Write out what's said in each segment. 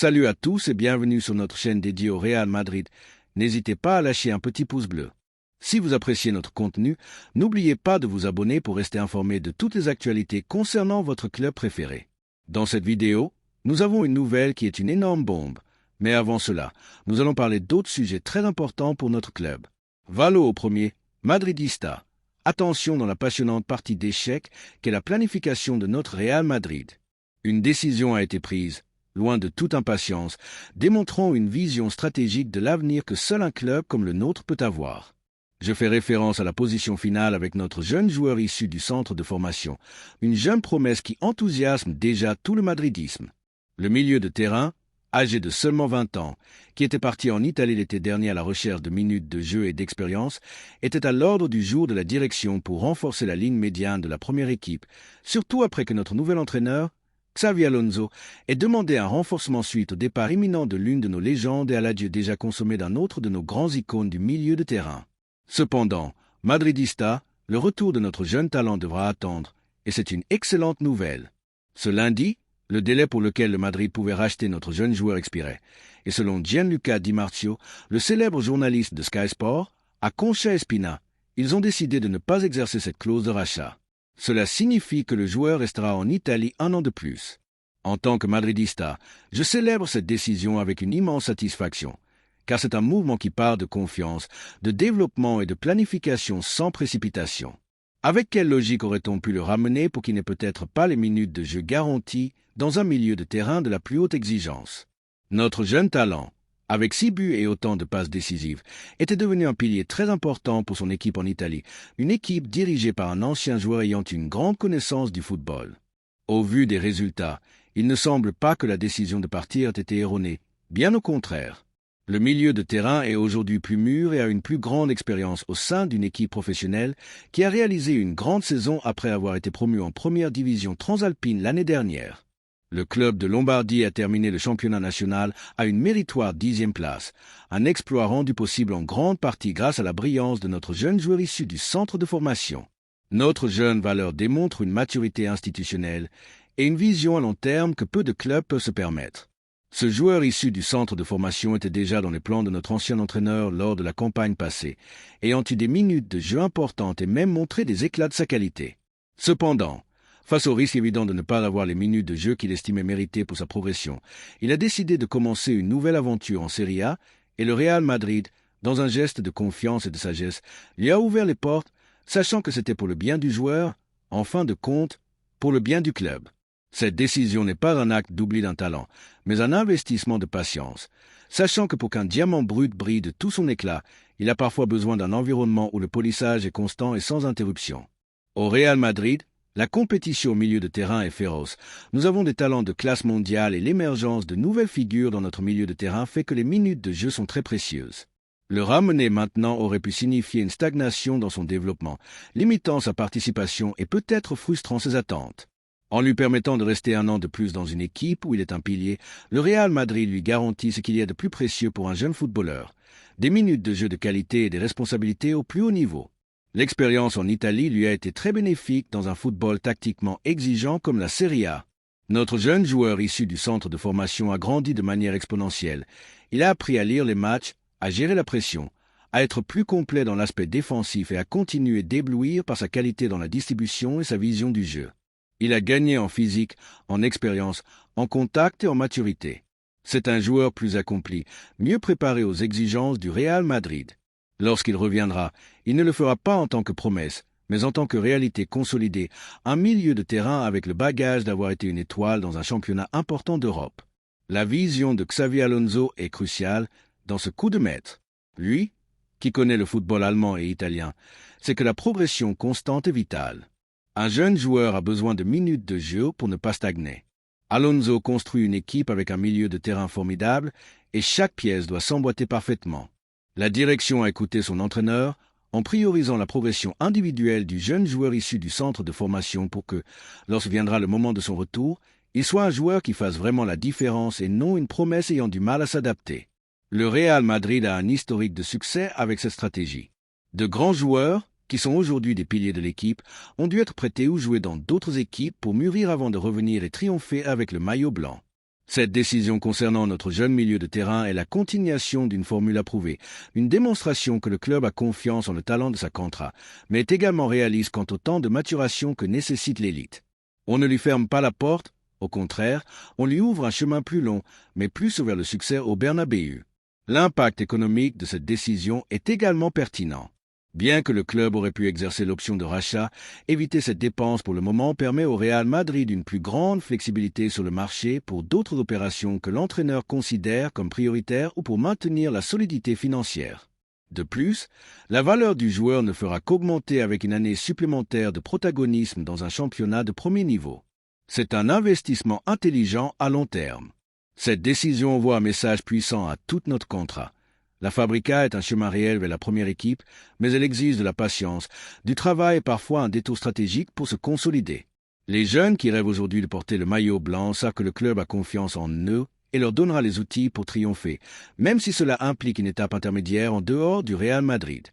Salut à tous et bienvenue sur notre chaîne dédiée au Real Madrid. N'hésitez pas à lâcher un petit pouce bleu. Si vous appréciez notre contenu, n'oubliez pas de vous abonner pour rester informé de toutes les actualités concernant votre club préféré. Dans cette vidéo, nous avons une nouvelle qui est une énorme bombe. Mais avant cela, nous allons parler d'autres sujets très importants pour notre club. Valo au premier, Madridista. Attention dans la passionnante partie d'échecs qu'est la planification de notre Real Madrid. Une décision a été prise, loin de toute impatience, démontrant une vision stratégique de l'avenir que seul un club comme le nôtre peut avoir. Je fais référence à la position finale avec notre jeune joueur issu du centre de formation, une jeune promesse qui enthousiasme déjà tout le madridisme. Le milieu de terrain, âgé de seulement 20 ans, qui était parti en Italie l'été dernier à la recherche de minutes de jeu et d'expérience, était à l'ordre du jour de la direction pour renforcer la ligne médiane de la première équipe, surtout après que notre nouvel entraîneur, Xavi Alonso, ait demandé un renforcement suite au départ imminent de l'une de nos légendes et à l'adieu déjà consommé d'un autre de nos grands icônes du milieu de terrain. Cependant, Madridista, le retour de notre jeune talent devra attendre, et c'est une excellente nouvelle. Ce lundi, le délai pour lequel le Madrid pouvait racheter notre jeune joueur expirait, et selon Gianluca Di Marzio, le célèbre journaliste de Sky Sport, à Concha Espina, ils ont décidé de ne pas exercer cette clause de rachat. Cela signifie que le joueur restera en Italie un an de plus. En tant que Madridista, je célèbre cette décision avec une immense satisfaction, car c'est un mouvement qui part de confiance, de développement et de planification sans précipitation. Avec quelle logique aurait-on pu le ramener pour qu'il n'ait peut-être pas les minutes de jeu garanties dans un milieu de terrain de la plus haute exigence? Notre jeune talent, avec 6 buts et autant de passes décisives, était devenu un pilier très important pour son équipe en Italie, une équipe dirigée par un ancien joueur ayant une grande connaissance du football. Au vu des résultats, il ne semble pas que la décision de partir ait été erronée, bien au contraire. Le milieu de terrain est aujourd'hui plus mûr et a une plus grande expérience au sein d'une équipe professionnelle qui a réalisé une grande saison après avoir été promu en première division transalpine l'année dernière. Le club de Lombardie a terminé le championnat national à une méritoire 10e place, un exploit rendu possible en grande partie grâce à la brillance de notre jeune joueur issu du centre de formation. Notre jeune valeur démontre une maturité institutionnelle et une vision à long terme que peu de clubs peuvent se permettre. Ce joueur issu du centre de formation était déjà dans les plans de notre ancien entraîneur lors de la campagne passée, ayant eu des minutes de jeu importantes et même montré des éclats de sa qualité. Cependant, face au risque évident de ne pas avoir les minutes de jeu qu'il estimait mériter pour sa progression, il a décidé de commencer une nouvelle aventure en Serie A et le Real Madrid, dans un geste de confiance et de sagesse, lui a ouvert les portes, sachant que c'était pour le bien du joueur, en fin de compte, pour le bien du club. Cette décision n'est pas un acte d'oubli d'un talent, mais un investissement de patience, sachant que pour qu'un diamant brut brille de tout son éclat, il a parfois besoin d'un environnement où le polissage est constant et sans interruption. Au Real Madrid, la compétition au milieu de terrain est féroce. Nous avons des talents de classe mondiale et l'émergence de nouvelles figures dans notre milieu de terrain fait que les minutes de jeu sont très précieuses. Le ramener maintenant aurait pu signifier une stagnation dans son développement, limitant sa participation et peut-être frustrant ses attentes. En lui permettant de rester un an de plus dans une équipe où il est un pilier, le Real Madrid lui garantit ce qu'il y a de plus précieux pour un jeune footballeur, des minutes de jeu de qualité et des responsabilités au plus haut niveau. L'expérience en Italie lui a été très bénéfique dans un football tactiquement exigeant comme la Serie A. Notre jeune joueur issu du centre de formation a grandi de manière exponentielle. Il a appris à lire les matchs, à gérer la pression, à être plus complet dans l'aspect défensif et à continuer d'éblouir par sa qualité dans la distribution et sa vision du jeu. Il a gagné en physique, en expérience, en contact et en maturité. C'est un joueur plus accompli, mieux préparé aux exigences du Real Madrid. Lorsqu'il reviendra, il ne le fera pas en tant que promesse, mais en tant que réalité consolidée, un milieu de terrain avec le bagage d'avoir été une étoile dans un championnat important d'Europe. La vision de Xavi Alonso est cruciale dans ce coup de maître. Lui, qui connaît le football allemand et italien, c'est que la progression constante est vitale. Un jeune joueur a besoin de minutes de jeu pour ne pas stagner. Alonso construit une équipe avec un milieu de terrain formidable et chaque pièce doit s'emboîter parfaitement. La direction a écouté son entraîneur en priorisant la progression individuelle du jeune joueur issu du centre de formation pour que, lorsque viendra le moment de son retour, il soit un joueur qui fasse vraiment la différence et non une promesse ayant du mal à s'adapter. Le Real Madrid a un historique de succès avec cette stratégie. De grands joueurs, qui sont aujourd'hui des piliers de l'équipe, ont dû être prêtés ou jouer dans d'autres équipes pour mûrir avant de revenir et triompher avec le maillot blanc. Cette décision concernant notre jeune milieu de terrain est la continuation d'une formule approuvée, une démonstration que le club a confiance en le talent de sa Contra, mais est également réaliste quant au temps de maturation que nécessite l'élite. On ne lui ferme pas la porte, au contraire, on lui ouvre un chemin plus long, mais plus vers le succès au Bernabéu. L'impact économique de cette décision est également pertinent. Bien que le club aurait pu exercer l'option de rachat, éviter cette dépense pour le moment permet au Real Madrid une plus grande flexibilité sur le marché pour d'autres opérations que l'entraîneur considère comme prioritaires ou pour maintenir la solidité financière. De plus, la valeur du joueur ne fera qu'augmenter avec une année supplémentaire de protagonisme dans un championnat de premier niveau. C'est un investissement intelligent à long terme. Cette décision envoie un message puissant à toute notre Contra. La Fabrica est un chemin réel vers la première équipe, mais elle exige de la patience, du travail et parfois un détour stratégique pour se consolider. Les jeunes qui rêvent aujourd'hui de porter le maillot blanc savent que le club a confiance en eux et leur donnera les outils pour triompher, même si cela implique une étape intermédiaire en dehors du Real Madrid.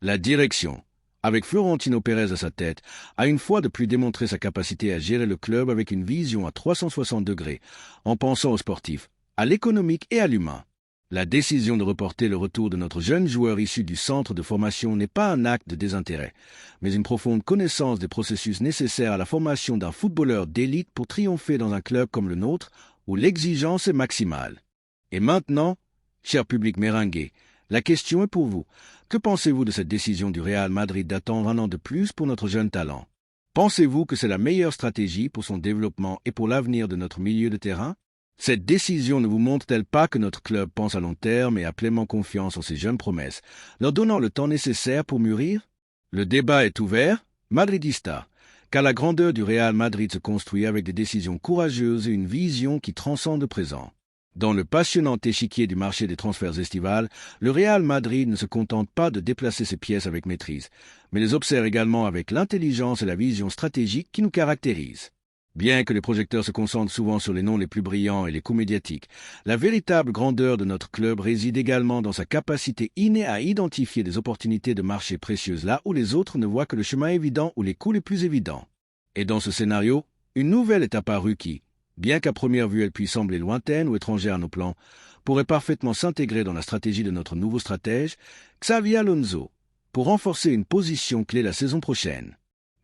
La direction, avec Florentino Pérez à sa tête, a une fois de plus démontré sa capacité à gérer le club avec une vision à 360 degrés, en pensant aux sportifs, à l'économique et à l'humain. La décision de reporter le retour de notre jeune joueur issu du centre de formation n'est pas un acte de désintérêt, mais une profonde connaissance des processus nécessaires à la formation d'un footballeur d'élite pour triompher dans un club comme le nôtre, où l'exigence est maximale. Et maintenant, cher public méringué, la question est pour vous. Que pensez-vous de cette décision du Real Madrid d'attendre un an de plus pour notre jeune talent? Pensez-vous que c'est la meilleure stratégie pour son développement et pour l'avenir de notre milieu de terrain? Cette décision ne vous montre-t-elle pas que notre club pense à long terme et a pleinement confiance en ses jeunes promesses, leur donnant le temps nécessaire pour mûrir? Le débat est ouvert, madridista, car la grandeur du Real Madrid se construit avec des décisions courageuses et une vision qui transcende le présent. Dans le passionnant échiquier du marché des transferts estivales, le Real Madrid ne se contente pas de déplacer ses pièces avec maîtrise, mais les observe également avec l'intelligence et la vision stratégique qui nous caractérisent. Bien que les projecteurs se concentrent souvent sur les noms les plus brillants et les coups médiatiques, la véritable grandeur de notre club réside également dans sa capacité innée à identifier des opportunités de marché précieuses là où les autres ne voient que le chemin évident ou les coups les plus évidents. Et dans ce scénario, une nouvelle est apparue qui, bien qu'à première vue elle puisse sembler lointaine ou étrangère à nos plans, pourrait parfaitement s'intégrer dans la stratégie de notre nouveau stratège, Xavi Alonso, pour renforcer une position clé la saison prochaine.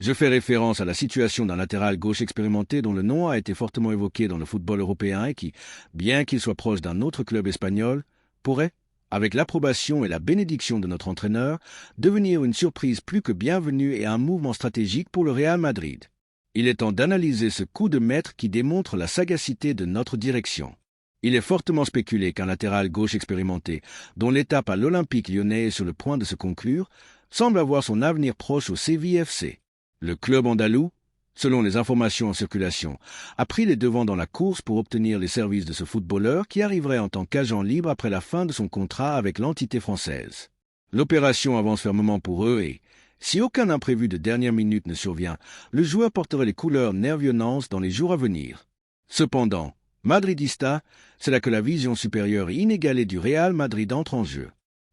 Je fais référence à la situation d'un latéral gauche expérimenté dont le nom a été fortement évoqué dans le football européen et qui, bien qu'il soit proche d'un autre club espagnol, pourrait, avec l'approbation et la bénédiction de notre entraîneur, devenir une surprise plus que bienvenue et un mouvement stratégique pour le Real Madrid. Il est temps d'analyser ce coup de maître qui démontre la sagacité de notre direction. Il est fortement spéculé qu'un latéral gauche expérimenté, dont l'étape à l'Olympique lyonnais est sur le point de se conclure, semble avoir son avenir proche au Séville FC. Le club andalou, selon les informations en circulation, a pris les devants dans la course pour obtenir les services de ce footballeur qui arriverait en tant qu'agent libre après la fin de son contrat avec l'entité française. L'opération avance fermement pour eux et, si aucun imprévu de dernière minute ne survient, le joueur porterait les couleurs nervionantes dans les jours à venir. Cependant, madridista, c'est là que la vision supérieure et inégalée du Real Madrid entre en jeu.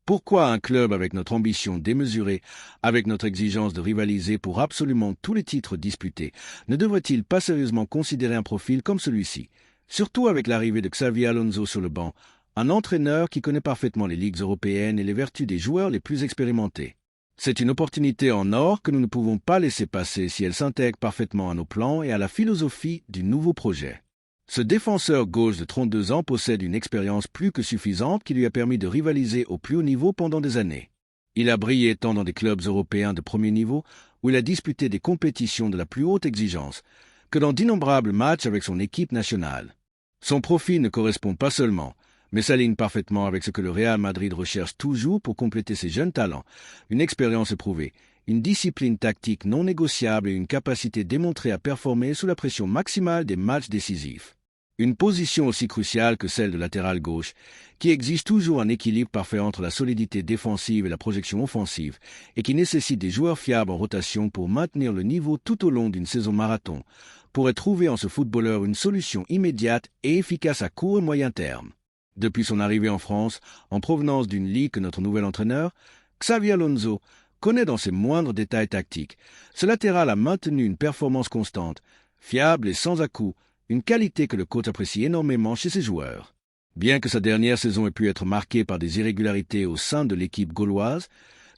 Pourquoi un club avec notre ambition démesurée, avec notre exigence de rivaliser pour absolument tous les titres disputés, ne devrait-il pas sérieusement considérer un profil comme celui-ci, surtout avec l'arrivée de Xavi Alonso sur le banc, un entraîneur qui connaît parfaitement les ligues européennes et les vertus des joueurs les plus expérimentés? C'est une opportunité en or que nous ne pouvons pas laisser passer si elle s'intègre parfaitement à nos plans et à la philosophie du nouveau projet. Ce défenseur gauche de 32 ans possède une expérience plus que suffisante qui lui a permis de rivaliser au plus haut niveau pendant des années. Il a brillé tant dans des clubs européens de premier niveau, où il a disputé des compétitions de la plus haute exigence, que dans d'innombrables matchs avec son équipe nationale. Son profil ne correspond pas seulement, mais s'aligne parfaitement avec ce que le Real Madrid recherche toujours pour compléter ses jeunes talents, une expérience éprouvée, une discipline tactique non négociable et une capacité démontrée à performer sous la pression maximale des matchs décisifs. Une position aussi cruciale que celle de latéral gauche, qui exige toujours un équilibre parfait entre la solidité défensive et la projection offensive, et qui nécessite des joueurs fiables en rotation pour maintenir le niveau tout au long d'une saison marathon, pourrait trouver en ce footballeur une solution immédiate et efficace à court et moyen terme. Depuis son arrivée en France, en provenance d'une ligue que notre nouvel entraîneur, Xavi Alonso, connaît dans ses moindres détails tactiques. Ce latéral a maintenu une performance constante, fiable et sans à-coups, une qualité que le coach apprécie énormément chez ses joueurs. Bien que sa dernière saison ait pu être marquée par des irrégularités au sein de l'équipe gauloise,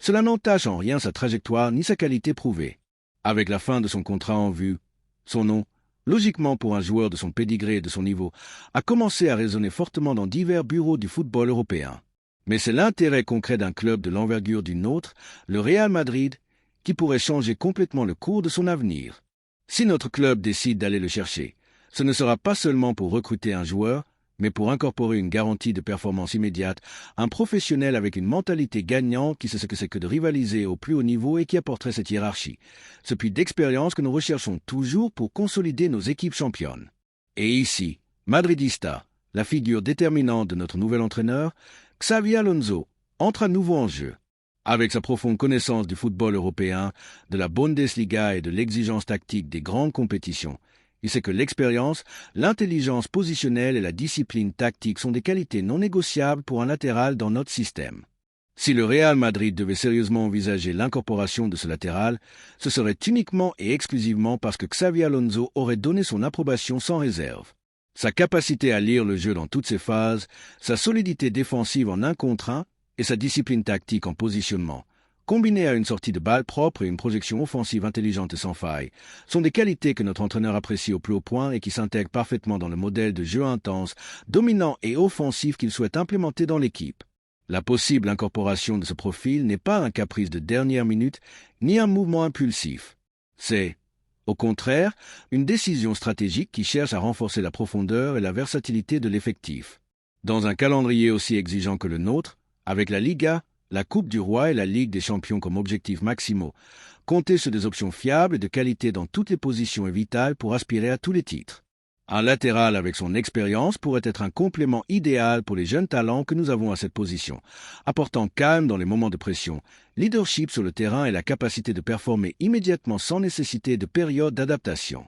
cela n'entache en rien sa trajectoire ni sa qualité prouvée. Avec la fin de son contrat en vue, son nom, logiquement pour un joueur de son pédigré et de son niveau, a commencé à résonner fortement dans divers bureaux du football européen. Mais c'est l'intérêt concret d'un club de l'envergure du nôtre, le Real Madrid, qui pourrait changer complètement le cours de son avenir. Si notre club décide d'aller le chercher, ce ne sera pas seulement pour recruter un joueur, mais pour incorporer une garantie de performance immédiate, un professionnel avec une mentalité gagnante qui sait ce que c'est que de rivaliser au plus haut niveau et qui apporterait cette hiérarchie, ce puits d'expérience que nous recherchons toujours pour consolider nos équipes championnes. Et ici, Madridista, la figure déterminante de notre nouvel entraîneur, Xavi Alonso, entre à nouveau en jeu. Avec sa profonde connaissance du football européen, de la Bundesliga et de l'exigence tactique des grandes compétitions, il sait que l'expérience, l'intelligence positionnelle et la discipline tactique sont des qualités non négociables pour un latéral dans notre système. Si le Real Madrid devait sérieusement envisager l'incorporation de ce latéral, ce serait uniquement et exclusivement parce que Xavi Alonso aurait donné son approbation sans réserve. Sa capacité à lire le jeu dans toutes ses phases, sa solidité défensive en 1 contre 1 et sa discipline tactique en positionnement, combinées à une sortie de balle propre et une projection offensive intelligente et sans faille, sont des qualités que notre entraîneur apprécie au plus haut point et qui s'intègrent parfaitement dans le modèle de jeu intense, dominant et offensif qu'il souhaite implémenter dans l'équipe. La possible incorporation de ce profil n'est pas un caprice de dernière minute, ni un mouvement impulsif. C'est, au contraire, une décision stratégique qui cherche à renforcer la profondeur et la versatilité de l'effectif. Dans un calendrier aussi exigeant que le nôtre, avec la Liga, la Coupe du Roi et la Ligue des Champions comme objectifs maximaux, compter sur des options fiables et de qualité dans toutes les positions est vital pour aspirer à tous les titres. Un latéral avec son expérience pourrait être un complément idéal pour les jeunes talents que nous avons à cette position, apportant calme dans les moments de pression, leadership sur le terrain et la capacité de performer immédiatement sans nécessité de période d'adaptation.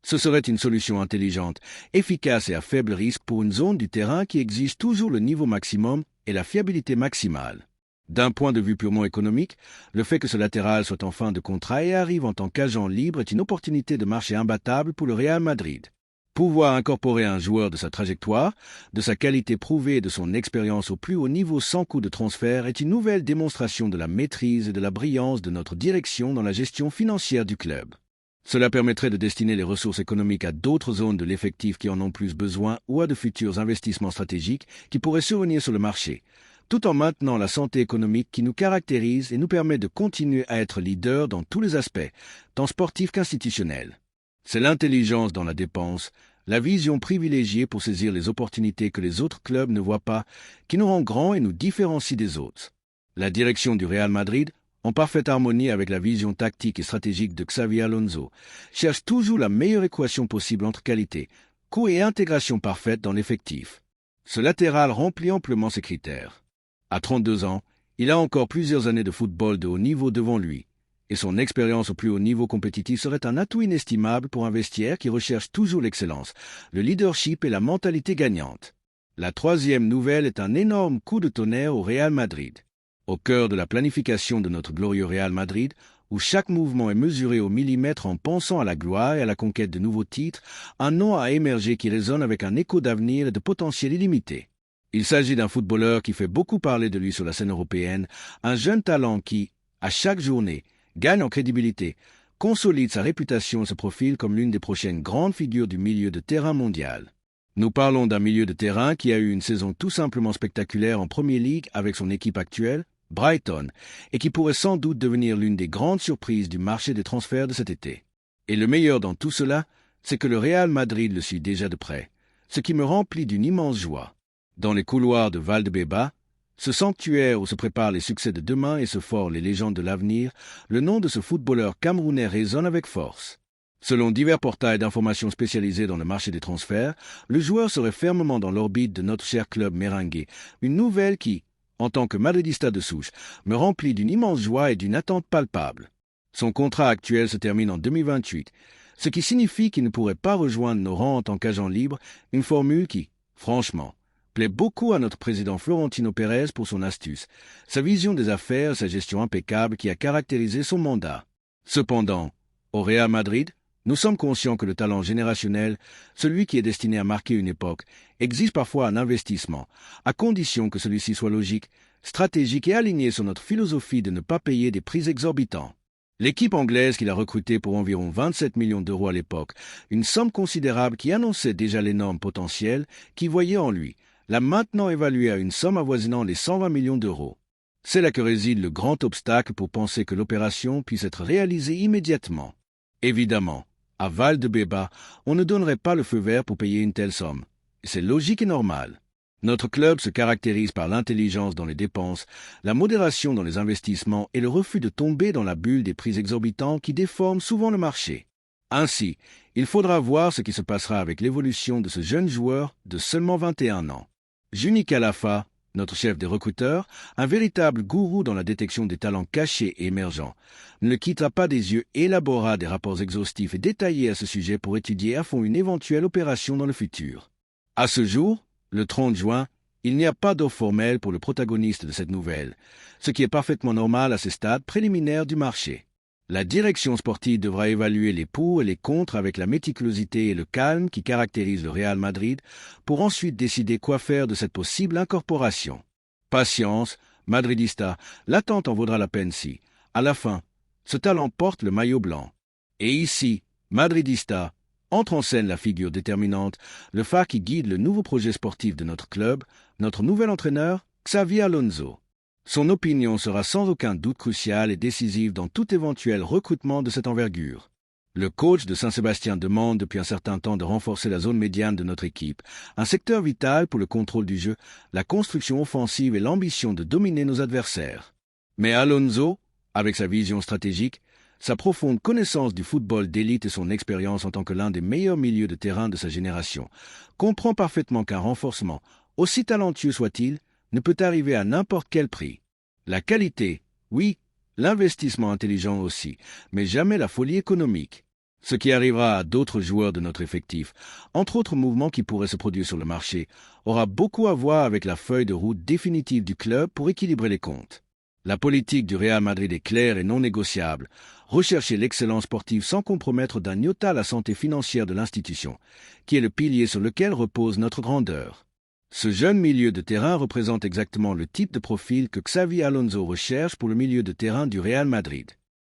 Ce serait une solution intelligente, efficace et à faible risque pour une zone du terrain qui exige toujours le niveau maximum et la fiabilité maximale. D'un point de vue purement économique, le fait que ce latéral soit en fin de contrat et arrive en tant qu'agent libre est une opportunité de marché imbattable pour le Real Madrid. Pouvoir incorporer un joueur de sa trajectoire, de sa qualité prouvée et de son expérience au plus haut niveau sans coût de transfert est une nouvelle démonstration de la maîtrise et de la brillance de notre direction dans la gestion financière du club. Cela permettrait de destiner les ressources économiques à d'autres zones de l'effectif qui en ont plus besoin ou à de futurs investissements stratégiques qui pourraient survenir sur le marché, tout en maintenant la santé économique qui nous caractérise et nous permet de continuer à être leader dans tous les aspects, tant sportifs qu'institutionnels. C'est l'intelligence dans la dépense, la vision privilégiée pour saisir les opportunités que les autres clubs ne voient pas, qui nous rend grands et nous différencie des autres. La direction du Real Madrid, en parfaite harmonie avec la vision tactique et stratégique de Xavi Alonso, cherche toujours la meilleure équation possible entre qualité, coût et intégration parfaite dans l'effectif. Ce latéral remplit amplement ces critères. À 32 ans, il a encore plusieurs années de football de haut niveau devant lui, et son expérience au plus haut niveau compétitif serait un atout inestimable pour un vestiaire qui recherche toujours l'excellence, le leadership et la mentalité gagnante. La troisième nouvelle est un énorme coup de tonnerre au Real Madrid. Au cœur de la planification de notre glorieux Real Madrid, où chaque mouvement est mesuré au millimètre en pensant à la gloire et à la conquête de nouveaux titres, un nom a émergé qui résonne avec un écho d'avenir et de potentiel illimité. Il s'agit d'un footballeur qui fait beaucoup parler de lui sur la scène européenne, un jeune talent qui, à chaque journée, gagne en crédibilité, consolide sa réputation et se profile comme l'une des prochaines grandes figures du milieu de terrain mondial. Nous parlons d'un milieu de terrain qui a eu une saison tout simplement spectaculaire en Premier League avec son équipe actuelle, Brighton, et qui pourrait sans doute devenir l'une des grandes surprises du marché des transferts de cet été. Et le meilleur dans tout cela, c'est que le Real Madrid le suit déjà de près, ce qui me remplit d'une immense joie. Dans les couloirs de Valdebebas, ce sanctuaire où se préparent les succès de demain et se forment les légendes de l'avenir, le nom de ce footballeur camerounais résonne avec force. Selon divers portails d'informations spécialisés dans le marché des transferts, le joueur serait fermement dans l'orbite de notre cher club merengue, une nouvelle qui, en tant que madridista de souche, me remplit d'une immense joie et d'une attente palpable. Son contrat actuel se termine en 2028, ce qui signifie qu'il ne pourrait pas rejoindre nos rangs en tant qu'agent libre, une formule qui, franchement, plaît beaucoup à notre président Florentino Pérez pour son astuce, sa vision des affaires et sa gestion impeccable qui a caractérisé son mandat. Cependant, au Real Madrid, Nous sommes conscients que le talent générationnel, celui qui est destiné à marquer une époque, exige parfois un investissement, à condition que celui-ci soit logique, stratégique et aligné sur notre philosophie de ne pas payer des prix exorbitants. L'équipe anglaise qu'il a recrutée pour environ 27 millions d'euros à l'époque, une somme considérable qui annonçait déjà l'énorme potentiel qu'il voyait en lui, l'a maintenant évalué à une somme avoisinant les 120 millions d'euros. C'est là que réside le grand obstacle pour penser que l'opération puisse être réalisée immédiatement. Évidemment, à Valdebebas, on ne donnerait pas le feu vert pour payer une telle somme. C'est logique et normal. Notre club se caractérise par l'intelligence dans les dépenses, la modération dans les investissements et le refus de tomber dans la bulle des prix exorbitants qui déforment souvent le marché. Ainsi, il faudra voir ce qui se passera avec l'évolution de ce jeune joueur de seulement 21 ans. Juni Calafa, notre chef des recruteurs, un véritable gourou dans la détection des talents cachés et émergents, ne le quittera pas des yeux et élaborera des rapports exhaustifs et détaillés à ce sujet pour étudier à fond une éventuelle opération dans le futur. À ce jour, le 30 juin, il n'y a pas d'offre formelle pour le protagoniste de cette nouvelle, ce qui est parfaitement normal à ces stades préliminaires du marché. La direction sportive devra évaluer les pour et les contre avec la méticulosité et le calme qui caractérisent le Real Madrid pour ensuite décider quoi faire de cette possible incorporation. Patience, madridista, l'attente en vaudra la peine si, à la fin, ce talent porte le maillot blanc. Et ici, madridista, entre en scène la figure déterminante, le phare qui guide le nouveau projet sportif de notre club, notre nouvel entraîneur, Xavi Alonso. Son opinion sera sans aucun doute cruciale et décisive dans tout éventuel recrutement de cette envergure. Le coach de Saint-Sébastien demande depuis un certain temps de renforcer la zone médiane de notre équipe, un secteur vital pour le contrôle du jeu, la construction offensive et l'ambition de dominer nos adversaires. Mais Alonso, avec sa vision stratégique, sa profonde connaissance du football d'élite et son expérience en tant que l'un des meilleurs milieux de terrain de sa génération, comprend parfaitement qu'un renforcement, aussi talentueux soit-il, ne peut arriver à n'importe quel prix. La qualité, oui, l'investissement intelligent aussi, mais jamais la folie économique. Ce qui arrivera à d'autres joueurs de notre effectif, entre autres mouvements qui pourraient se produire sur le marché, aura beaucoup à voir avec la feuille de route définitive du club pour équilibrer les comptes. La politique du Real Madrid est claire et non négociable. Rechercher l'excellence sportive sans compromettre d'un iota la santé financière de l'institution, qui est le pilier sur lequel repose notre grandeur. Ce jeune milieu de terrain représente exactement le type de profil que Xavi Alonso recherche pour le milieu de terrain du Real Madrid.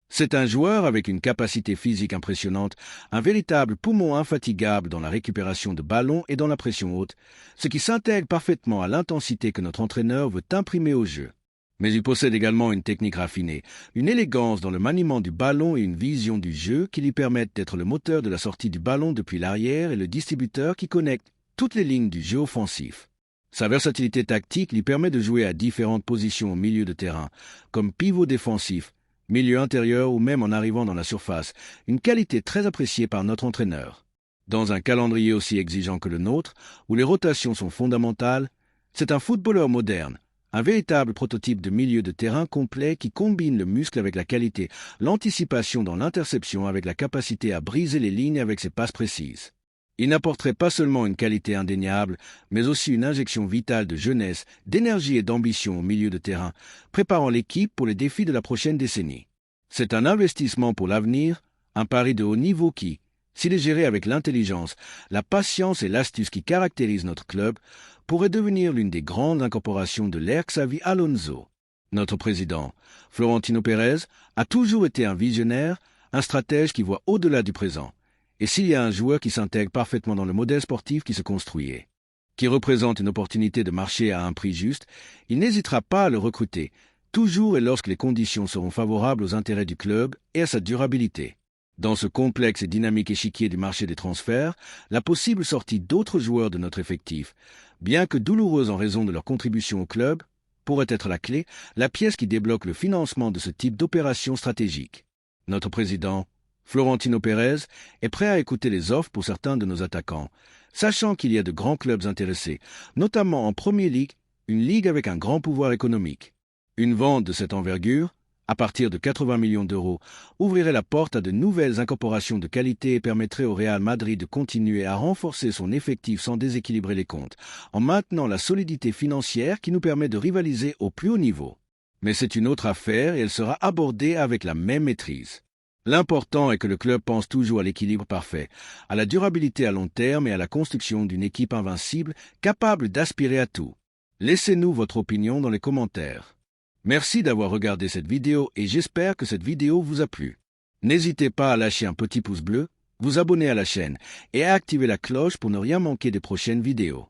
C'est un joueur avec une capacité physique impressionnante, un véritable poumon infatigable dans la récupération de ballons et dans la pression haute, ce qui s'intègre parfaitement à l'intensité que notre entraîneur veut imprimer au jeu. Mais il possède également une technique raffinée, une élégance dans le maniement du ballon et une vision du jeu qui lui permettent d'être le moteur de la sortie du ballon depuis l'arrière et le distributeur qui connecte toutes les lignes du jeu offensif. Sa versatilité tactique lui permet de jouer à différentes positions au milieu de terrain, comme pivot défensif, milieu intérieur ou même en arrivant dans la surface, une qualité très appréciée par notre entraîneur. Dans un calendrier aussi exigeant que le nôtre, où les rotations sont fondamentales, c'est un footballeur moderne, un véritable prototype de milieu de terrain complet qui combine le muscle avec la qualité, l'anticipation dans l'interception avec la capacité à briser les lignes avec ses passes précises. Il n'apporterait pas seulement une qualité indéniable, mais aussi une injection vitale de jeunesse, d'énergie et d'ambition au milieu de terrain, préparant l'équipe pour les défis de la prochaine décennie. C'est un investissement pour l'avenir, un pari de haut niveau qui, s'il est géré avec l'intelligence, la patience et l'astuce qui caractérisent notre club, pourrait devenir l'une des grandes incorporations de l'ère Xavi Alonso. Notre président, Florentino Pérez, a toujours été un visionnaire, un stratège qui voit au-delà du présent. Et s'il y a un joueur qui s'intègre parfaitement dans le modèle sportif qui se construit, qui représente une opportunité de marché à un prix juste, il n'hésitera pas à le recruter, toujours et lorsque les conditions seront favorables aux intérêts du club et à sa durabilité. Dans ce complexe et dynamique échiquier du marché des transferts, la possible sortie d'autres joueurs de notre effectif, bien que douloureuse en raison de leur contribution au club, pourrait être la clé, la pièce qui débloque le financement de ce type d'opération stratégique. Notre président, Florentino Pérez, est prêt à écouter les offres pour certains de nos attaquants, sachant qu'il y a de grands clubs intéressés, notamment en Premier League, une ligue avec un grand pouvoir économique. Une vente de cette envergure, à partir de 80 millions d'euros, ouvrirait la porte à de nouvelles incorporations de qualité et permettrait au Real Madrid de continuer à renforcer son effectif sans déséquilibrer les comptes, en maintenant la solidité financière qui nous permet de rivaliser au plus haut niveau. Mais c'est une autre affaire et elle sera abordée avec la même maîtrise. L'important est que le club pense toujours à l'équilibre parfait, à la durabilité à long terme et à la construction d'une équipe invincible capable d'aspirer à tout. Laissez-nous votre opinion dans les commentaires. Merci d'avoir regardé cette vidéo et j'espère que cette vidéo vous a plu. N'hésitez pas à lâcher un petit pouce bleu, vous abonner à la chaîne et à activer la cloche pour ne rien manquer des prochaines vidéos.